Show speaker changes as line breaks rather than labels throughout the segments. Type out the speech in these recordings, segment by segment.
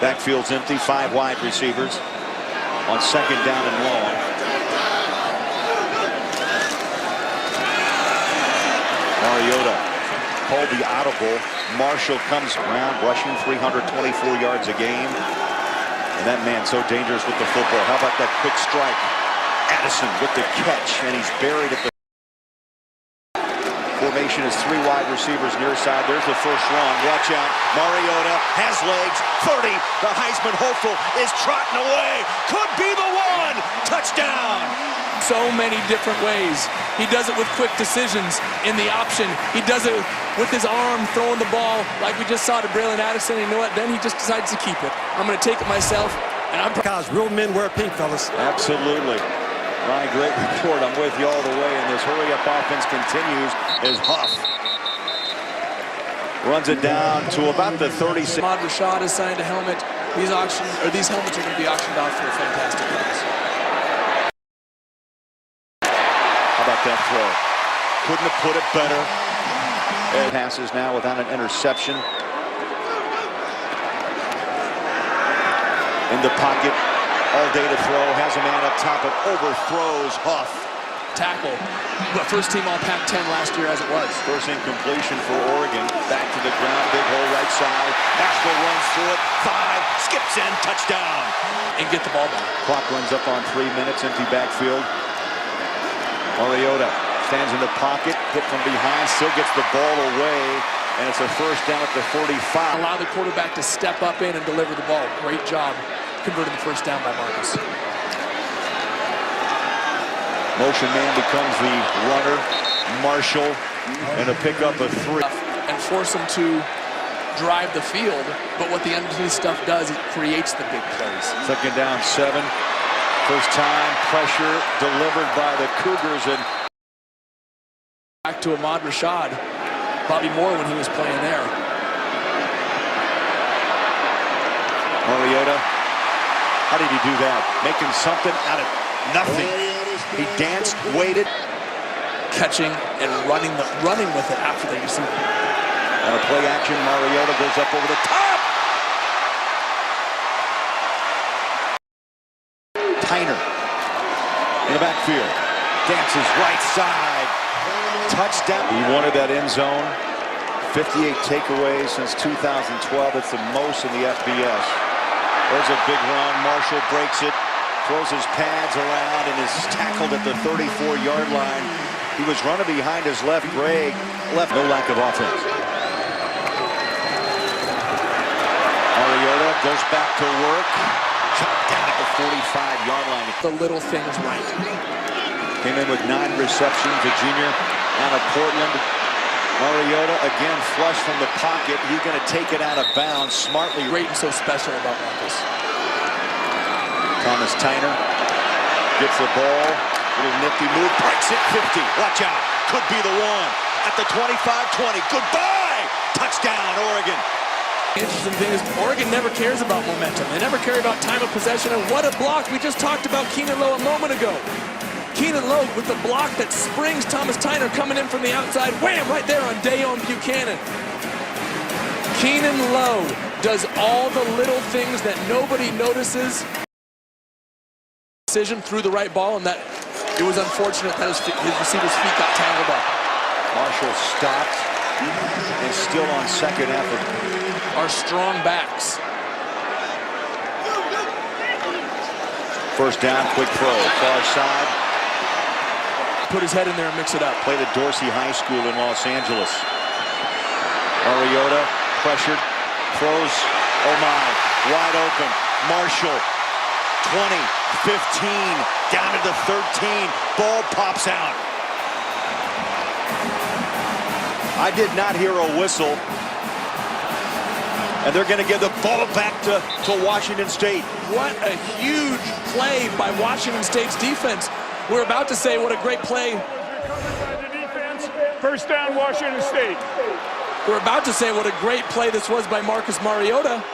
Backfield's empty, 5 wide receivers on second down and long. Mariota called the audible. Marshall comes around, rushing 324 yards a game. And that man so dangerous with the football. How about that quick strike? Addison with the catch, and he's buried at the formation is 3 wide receivers near side. There's the first run. Watch out. Mariota has legs. 30. The Heisman hopeful is trotting away. Could be the one. Touchdown.
So many different ways. He does it with quick decisions in the option. He does it with his arm throwing the ball like we just saw to Braylon Addison. And you know what? Then he just decides to keep it. I'm going to take it myself. And I'm
because real men wear pink, fellas.
Absolutely. Ryan, great report. I'm with you all the way, and this hurry-up offense continues as Huff runs it down to about the 36.
Ahmad Rashad has signed a helmet. These helmets are going to be auctioned off for a fantastic price.
How about that throw? Couldn't have put it better. And passes now without an interception. In the pocket. All day to throw, has a man up top, and overthrows Huff.
Tackle, but first team all Pac-10 last year as it was.
First incompletion for Oregon. Back to the ground, big hole right side. Maxwell runs through it, 5, skips in, touchdown.
And get the ball back.
Clock runs up on 3 minutes, empty backfield. Mariota stands in the pocket, hit from behind, still gets the ball away, and it's a first down at the 45.
Allow the quarterback to step up in and deliver the ball. Great job converting the first down by Marcus.
Motion man becomes the runner, Marshall, and a pickup of 3.
And force him to drive the field, but what the underneath stuff does, it creates the big plays.
Second down, 7. First time, pressure delivered by the Cougars. And
back to Ahmad Rashad, Bobby Moore when he was playing there.
Mariota. How did he do that? Making something out of nothing. He danced, waited.
Catching and running with it after they received it.
On a play action, Mariota goes up over the top. Tyner in the backfield. Dances right side. Touchdown. He wanted that end zone. 58 takeaways since 2012. It's the most in the FBS. There's a big run. Marshall breaks it, throws his pads around, and is tackled at the 34-yard line. He was running behind his left Greg. No lack of offense. Mariota goes back to work. Chopped down at the 45-yard line.
The little things right.
Came in with 9 receptions, a junior out of Portland. Mariota again flush from the pocket. He's going to take it out of bounds smartly.
Great and so special about Marcus.
Thomas Tyner gets the ball. Little nifty move. Breaks it 50. Watch out. Could be the one. At the 25-20. Goodbye. Touchdown, Oregon.
Interesting thing is Oregon never cares about momentum. They never care about time of possession. And what a block. We just talked about Keenan Lowe a moment ago. Keenan Lowe with the block that springs Thomas Tyner coming in from the outside. Wham! Right there on Dayon Buchanan. Keenan Lowe does all the little things that nobody notices. Decision threw the right ball, and that it was unfortunate that his receiver's feet got tangled up.
Marshall stopped and still on second effort.
Our strong backs.
First down, quick throw, far side.
Put his head in there and mix it up.
Played at Dorsey High School in Los Angeles. Mariota pressured, throws, oh my, wide open. Marshall, 20, 15, down to the 13. Ball pops out. I did not hear a whistle. And they're going to give the ball back to Washington State.
What a huge play by Washington State's defense. We're about to say what a great play.
First down, Washington State.
We're about to say what a great play this was by Marcus Mariota.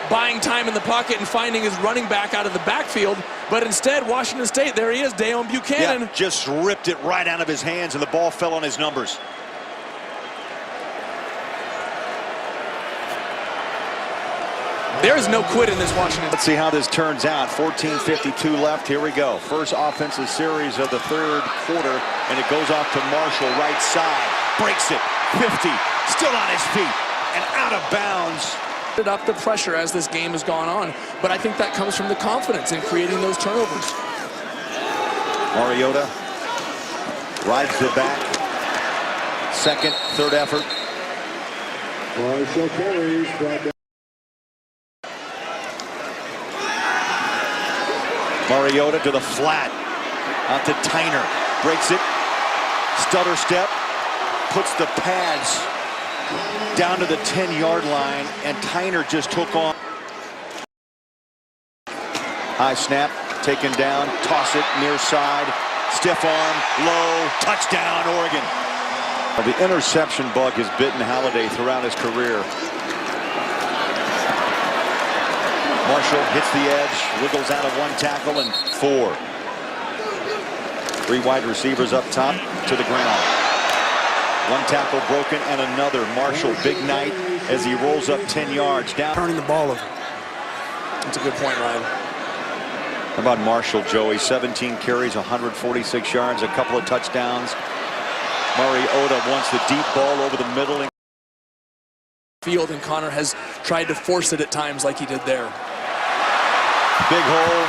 Buying time in the pocket and finding his running back out of the backfield. But instead, Washington State, there he is, Dayon Buchanan.
Yeah, just ripped it right out of his hands, and the ball fell on his numbers.
There's no quit in this Washington.
Let's see how this turns out. 14:52 left. Here we go. First offensive series of the third quarter, and it goes off to Marshall, right side. Breaks it. 50. Still on his feet and out of bounds.
Up the pressure as this game has gone on, but I think that comes from the confidence in creating those turnovers.
Mariota rides the back. Second, third effort.
Marshall carries.
Mariota to the flat. Out to Tyner. Breaks it. Stutter step. Puts the pads down to the 10-yard line, and Tyner just took on. High snap, taken down, toss it near side, stiff arm, low, touchdown, Oregon. Well, the interception bug has bitten Halliday throughout his career. Marshall hits the edge, wiggles out of one tackle, and 4. 3 wide receivers up top to the ground. One tackle broken and another. Marshall, big night as he rolls up 10 yards down.
Turning the ball over.
That's a good point, Ryan.
How about Marshall, Joey? 17 carries, 146 yards, a couple of touchdowns. Mariota wants the deep ball over the middle.
Field, and Connor has tried to force it at times like he did there.
Big hole,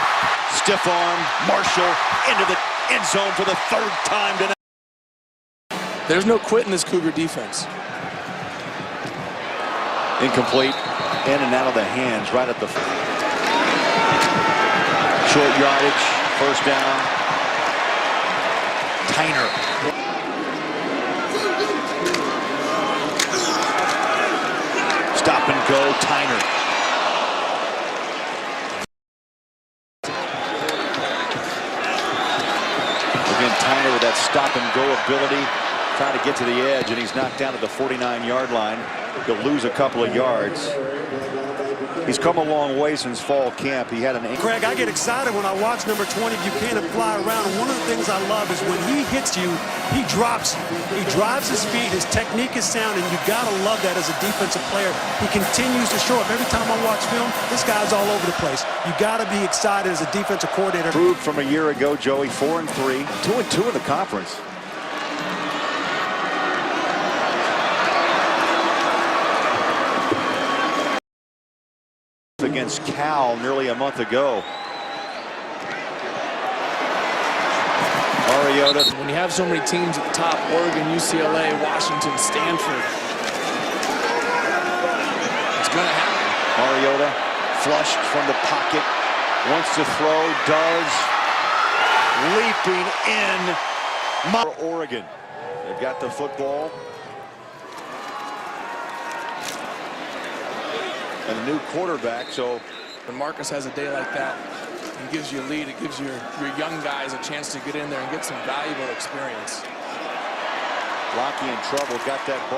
stiff arm, Marshall into the end zone for the 3rd time tonight.
There's no quit in this Cougar defense.
Incomplete, in and out of the hands, right at the short yardage, first down. Tyner. Stop and go, Tyner. Again, Tyner with that stop and go ability. Trying to get to the edge, and he's knocked down at the 49-yard line. He'll lose a couple of yards. He's come a long way since fall camp. He had an ankle.
Craig, I get excited when I watch number 20 Buchanan fly around. And one of the things I love is when he hits you, he drives his feet. His technique is sound, and you got to love that as a defensive player. He continues to show up. Every time I watch film, this guy's all over the place. You got to be excited as a defensive coordinator.
Improved from a year ago, Joey. 4-3, 2-2 in the conference. Against Cal nearly a month ago. Mariota.
When you have so many teams at the top, Oregon, UCLA, Washington, Stanford, it's going to happen.
Mariota flushed from the pocket, wants to throw, does. Leaping in, Oregon. They've got the football. And a new quarterback, so
when Marcus has a day like that, he gives you a lead. It gives your young guys a chance to get in there and get some valuable experience.
Rocky in trouble, got that ball.